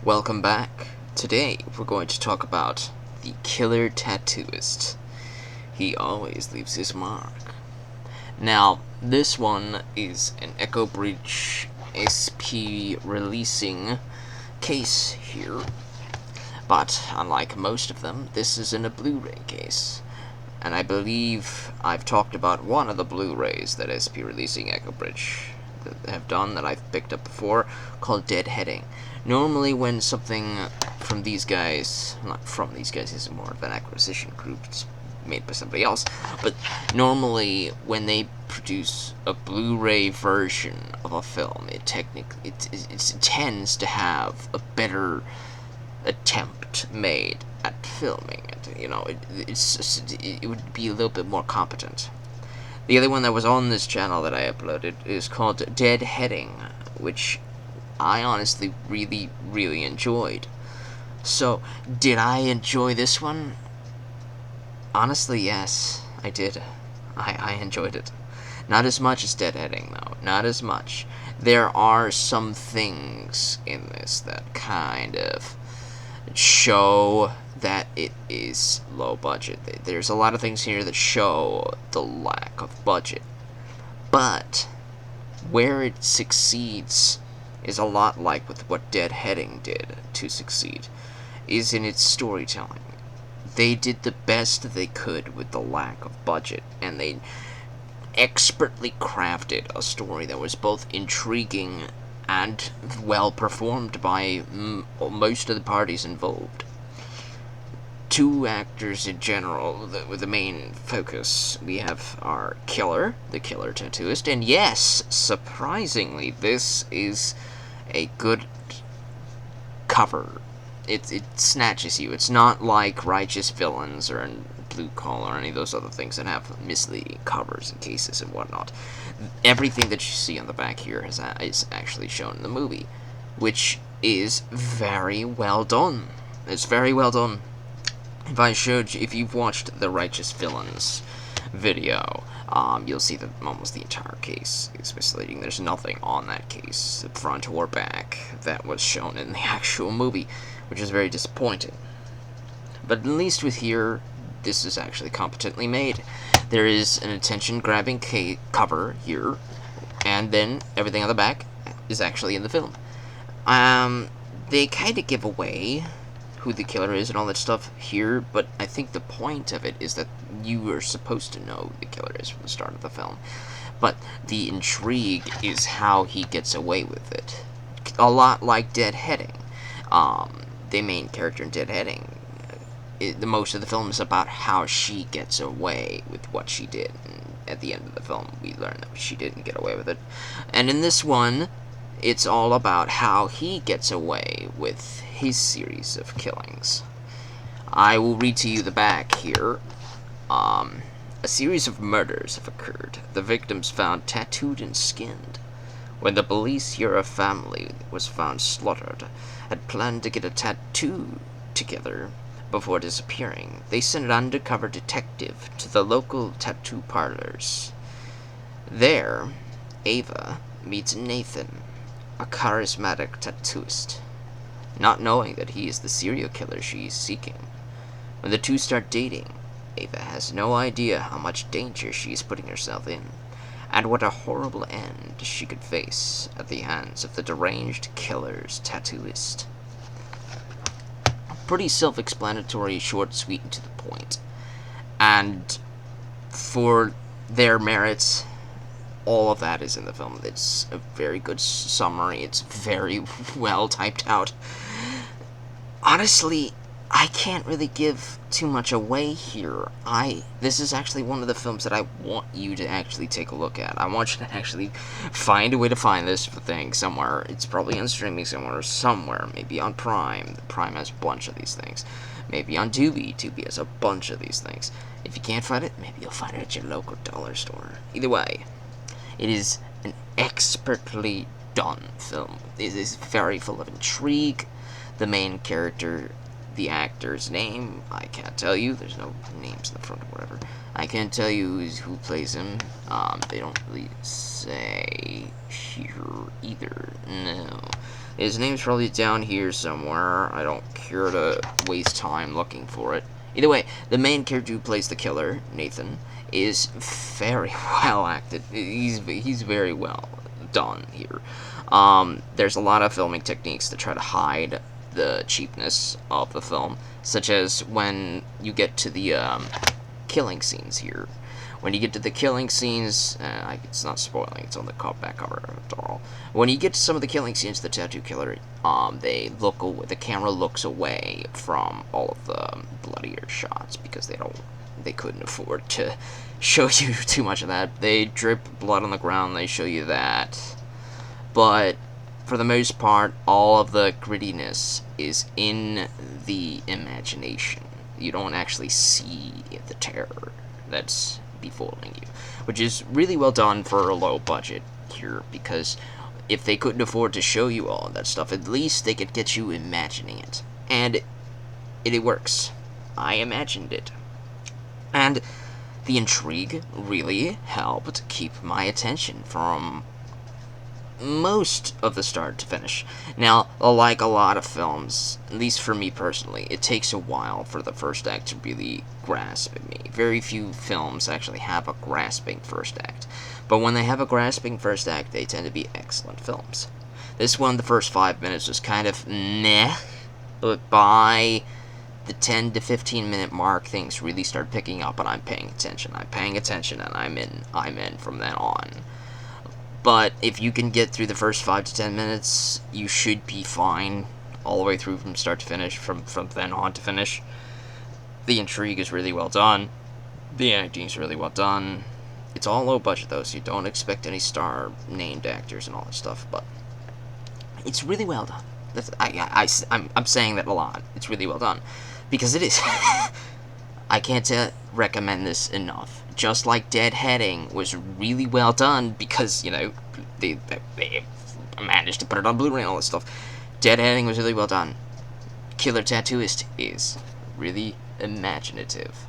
Welcome back. Today we're going to talk about the killer tattooist. He always leaves his mark. Now, this one is an Echo Breach SP releasing case here, but unlike most of them, this is in a Blu-ray case. And I believe I've talked about one of the Blu-rays that SP releasing Echo Bridge have done that I've picked up before, called Deadheading. Normally when something from these guys, not from these guys, this is more of an acquisition group, it's made by somebody else, but normally when they produce a Blu-ray version of a film, it tends to have a better attempt made at filming it. You know, it would be a little bit more competent. The other one that was on this channel that I uploaded is called Deadheading, which I honestly really enjoyed. So, did I enjoy this one? Honestly, yes, I did. I enjoyed it. Not as much as Deadheading, though. Not as much. There are some things in this that kind of show that it is low budget. There's a lot of things here that show the lack of budget. But where it succeeds is a lot like with what Deadheading did to succeed, is in its storytelling. They did the best they could with the lack of budget, and they expertly crafted a story that was both intriguing and well performed by most of the parties involved. Two actors in general, with the main focus. We have our killer, the killer tattooist, and yes, surprisingly, this is a good cover. It snatches you. It's not like Righteous Villains or Blue Collar or any of those other things that have misleading covers and cases and whatnot. Everything that you see on the back here is actually shown in the movie, which is very well done. It's very well done. If you've watched the Righteous Villains video, you'll see that almost the entire case is misleading. There's nothing on that case, front or back, that was shown in the actual movie, which is very disappointing. But at least with here, this is actually competently made. There is an attention-grabbing cover here, and then everything on the back is actually in the film. They kind of give away who the killer is and all that stuff here, but I think the point of it is that you are supposed to know who the killer is from the start of the film. But the intrigue is how he gets away with it. A lot like Deadheading. The main character in Deadheading, the most of the film is about how she gets away with what she did. And at the end of the film, we learn that she didn't get away with it. And in this one, it's all about how he gets away with his series of killings. I will read to you the back here. A series of murders have occurred. The victims found tattooed and skinned. When the police hear a family was found slaughtered, had planned to get a tattoo together before disappearing, they sent an undercover detective to the local tattoo parlors. There, Ava meets Nathan, a charismatic tattooist, not knowing that he is the serial killer she is seeking. When the two start dating, Ava has no idea how much danger she is putting herself in, and what a horrible end she could face at the hands of the deranged killer's tattooist. Pretty self-explanatory, short, sweet, and to the point. And for their merits, all of that is in the film. It's a very good summary. It's very well typed out. Honestly, I can't really give too much away here. This is actually one of the films that I want you to actually take a look at. I want you to actually find a way to find this thing somewhere. It's probably on streaming somewhere, maybe on Prime. Prime has a bunch of these things. Maybe on Tubi. Tubi has a bunch of these things. If you can't find it, maybe you'll find it at your local dollar store. Either way, it is an expertly done film. It is very full of intrigue. The main character, the actor's name, I can't tell you. There's no names in the front or whatever. I can't tell you who plays him. They don't really say here either. No. His name's probably down here somewhere. I don't care to waste time looking for it. Either way, the main character who plays the killer, Nathan, is very well acted. He's very well done here. There's a lot of filming techniques to try to hide the cheapness of the film, such as when you get to the killing scenes here. When you get to the killing scenes, it's not spoiling, it's on the back cover after all. When you get to some of the killing scenes, the tattoo killer, the camera looks away from all of the bloodier shots because they couldn't afford to show you too much of that. They drip blood on the ground, they show you that. But for the most part, all of the grittiness is in the imagination. You don't actually see the terror that's befolding you, which is really well done for a low budget here, because if they couldn't afford to show you all of that stuff, at least they could get you imagining it. And it works. I imagined it. And the intrigue really helped keep my attention from most of the start to finish. Now, like a lot of films, at least for me personally, it takes a while for the first act to really grasp at me. Very few films actually have a grasping first act. But when they have a grasping first act, they tend to be excellent films. This one, the first 5 minutes was kind of meh, but by the 10 to 15 minute mark, things really start picking up and I'm paying attention. And I'm in from then on. But if you can get through the first 5 to 10 minutes, you should be fine all the way through from start to finish, from then on to finish. The intrigue is really well done. The acting is really well done. It's all low budget though, so you don't expect any star named actors and all that stuff, but it's really well done. I'm saying that a lot. It's really well done. Because it is. I can't recommend this enough. Just like Deadheading was really well done because, you know, they managed to put it on Blu-ray and all this stuff. Deadheading was really well done. Killer Tattooist is really imaginative.